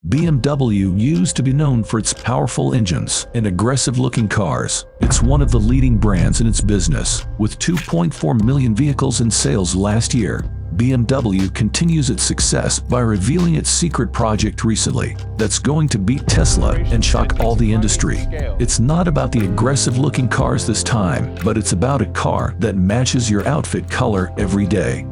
BMW used to be known for its powerful engines and aggressive-looking cars. It's one of the leading brands in its business. With 2.4 million vehicles in sales last year, BMW continues its success by revealing its secret project recently that's going to beat Tesla and shock all the industry. It's not about the aggressive-looking cars this time, but it's about a car that matches your outfit color every day.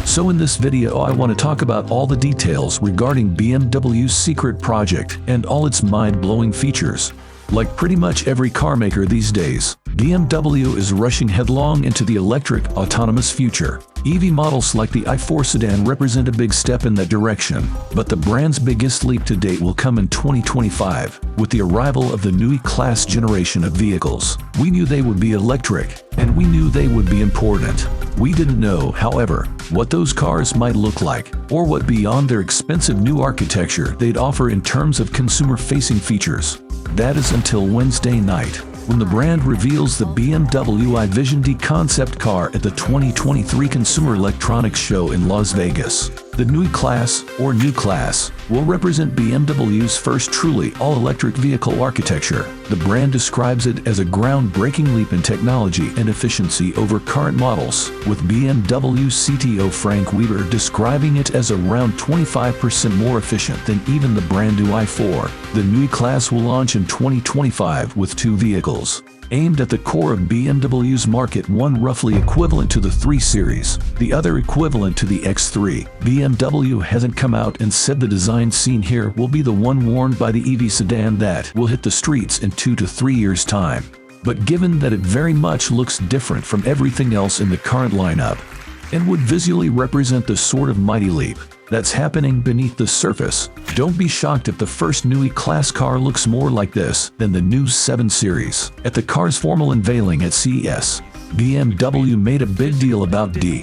So in this video I want to talk about all the details regarding BMW's secret project and all its mind-blowing features. Like pretty much every car maker these days, BMW is rushing headlong into the electric, autonomous future. EV models like the i4 sedan represent a big step in that direction, but the brand's biggest leap to date will come in 2025, with the arrival of the new E-Class generation of vehicles. We knew they would be electric, and we knew they would be important. We didn't know, however, what those cars might look like, or what beyond their expensive new architecture they'd offer in terms of consumer-facing features. That is until Wednesday night, when the brand reveals the BMW i Vision Dee concept car at the 2023 Consumer Electronics Show in Las Vegas. The new E-Class, or New Class, will represent BMW's first truly all-electric vehicle architecture. The brand describes it as a groundbreaking leap in technology and efficiency over current models, with BMW CTO Frank Weber describing it as around 25% more efficient than even the brand new i4. The new E-Class will launch in 2025 with two vehicles aimed at the core of BMW's market, one roughly equivalent to the 3 Series, the other equivalent to the X3. BMW hasn't come out and said the design seen here will be the one worn by the EV sedan that will hit the streets in 2 to 3 years' time. But given that it very much looks different from everything else in the current lineup, and would visually represent the sort of mighty leap that's happening beneath the surface, don't be shocked if the first new E-Class car looks more like this than the new 7 Series. At the car's formal unveiling at CES, BMW made a big deal about D,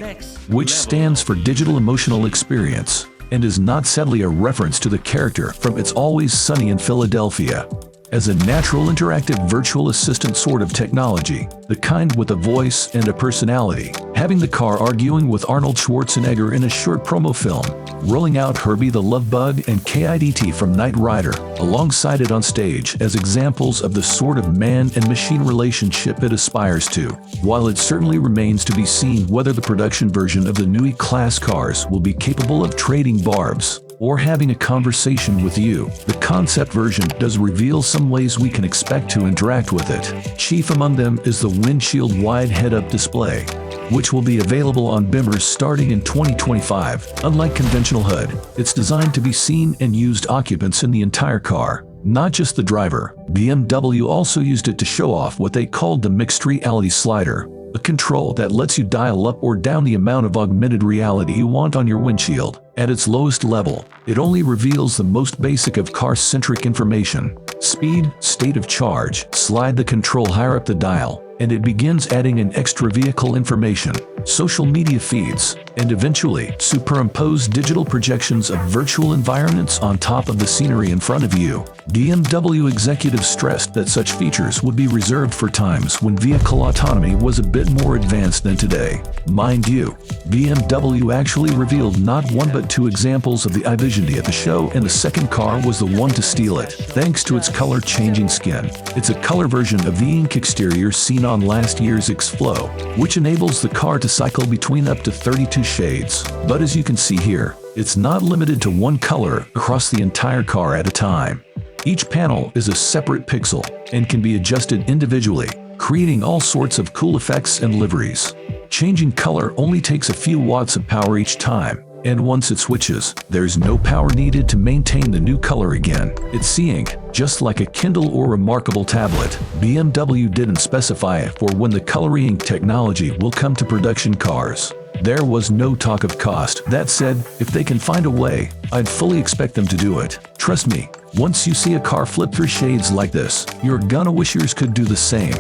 which stands for Digital Emotional Experience, and is not sadly a reference to the character from It's Always Sunny in Philadelphia. As a natural interactive virtual assistant sort of technology, the kind with a voice and a personality, having the car arguing with Arnold Schwarzenegger in a short promo film, rolling out Herbie the Love Bug and KIDT from Knight Rider, alongside it on stage as examples of the sort of man and machine relationship it aspires to. While it certainly remains to be seen whether the production version of the new E-Class cars will be capable of trading barbs or having a conversation with you, the concept version does reveal some ways we can expect to interact with it. Chief among them is the windshield wide head-up display, which will be available on Bimmers starting in 2025. Unlike conventional HUD, it's designed to be seen and used occupants in the entire car, not just the driver. BMW also used it to show off what they called the mixed reality slider, a control that lets you dial up or down the amount of augmented reality you want on your windshield. At its lowest level, it only reveals the most basic of car-centric information: speed, state of charge. Slide the control higher up the dial, and it begins adding in extra vehicle information, social media feeds, and eventually superimpose digital projections of virtual environments on top of the scenery in front of you. BMW executives stressed that such features would be reserved for times when vehicle autonomy was a bit more advanced than today. Mind you, BMW actually revealed not one but 2 examples of the i Vision Dee at the show, and the second car was the one to steal it, thanks to its color-changing skin. It's a color version of the ink exterior seen on last year's X-Flow, which enables the car to cycle between up to 32 shades. But as you can see here, it's not limited to one color across the entire car at a time. Each panel is a separate pixel and can be adjusted individually, creating all sorts of cool effects and liveries. Changing color only takes a few watts of power each time, and once it switches, there's no power needed to maintain the new color again. It's e-ink, just like a Kindle or remarkable tablet. BMW didn't specify for when the color ink technology will come to production cars. There was no talk of cost. That said, if they can find a way, I'd fully expect them to do it. Trust me, once you see a car flip through shades like this, you're gonna wish yours could do the same.